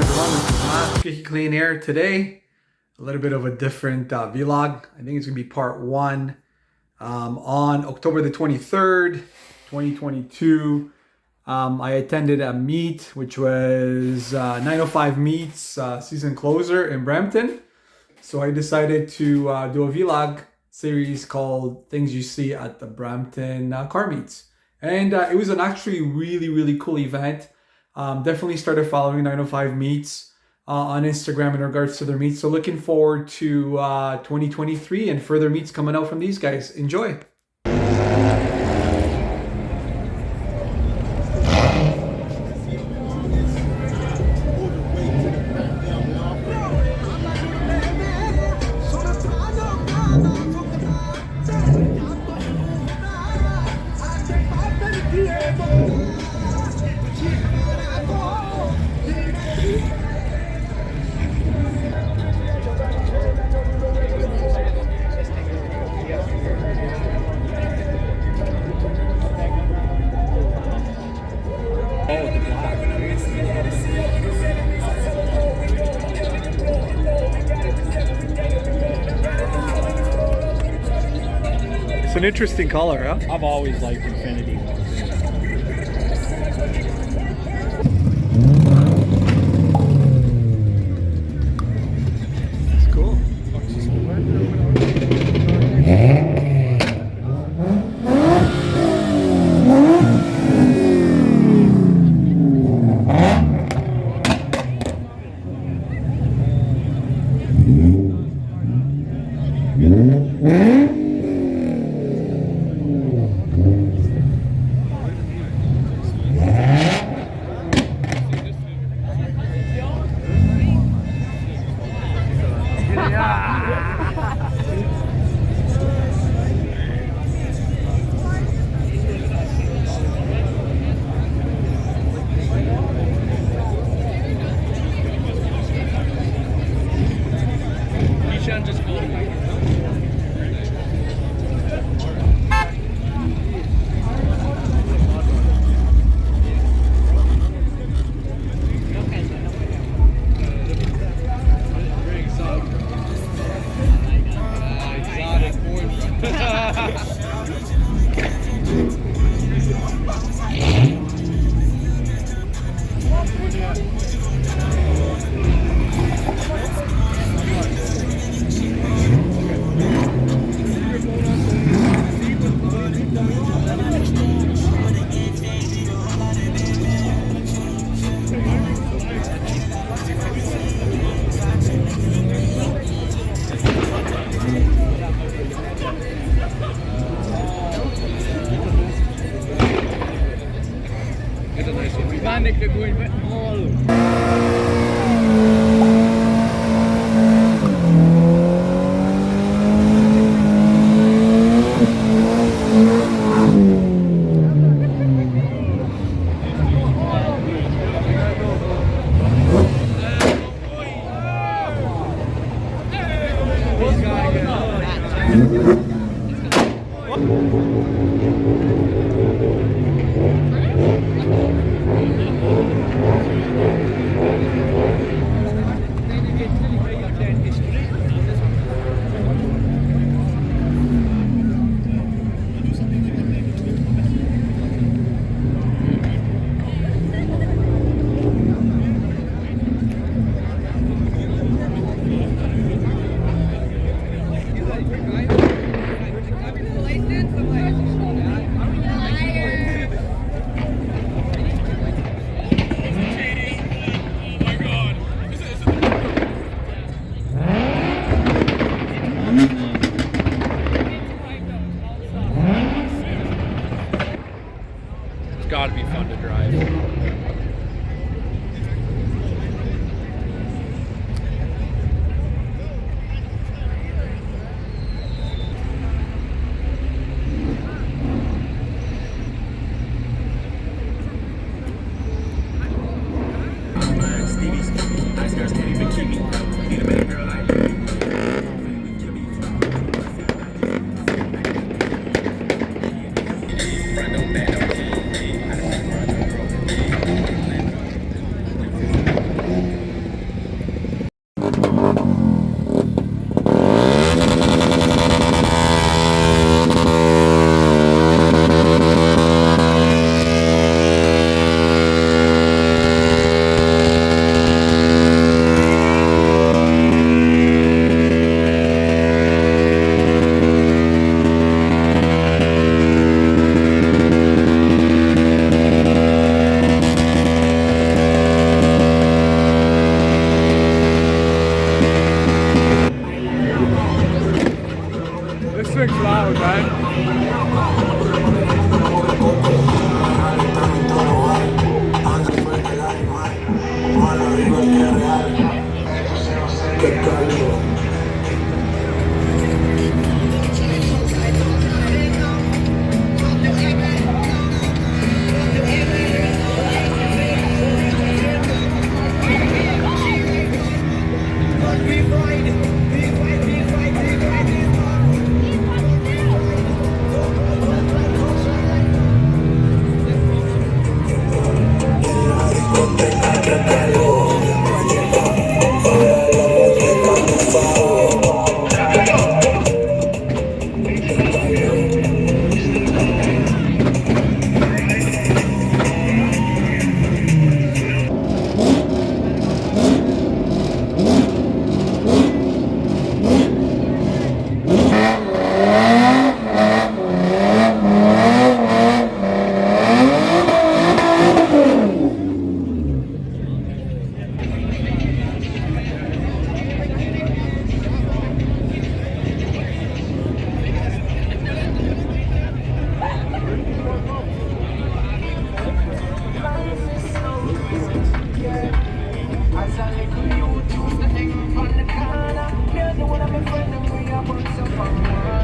everyone, this is Matt, Squeaky Clean here. Today, a little bit of a different vlog. I think it's going to be part one. On October the 23rd, 2022, I attended a meet, which was 905 Meets season closer in Brampton. So I decided to do a vlog series called Things You See at the Brampton Car Meets. And it was an actually really cool event. Definitely started following 905 Meets on Instagram in regards to their meets. So looking forward to 2023 and further meets coming out from these guys. Enjoy. It's an interesting color, huh? I've always liked Infinity ones. It's cool. It's got to be fun to drive. find them, we are burn so far.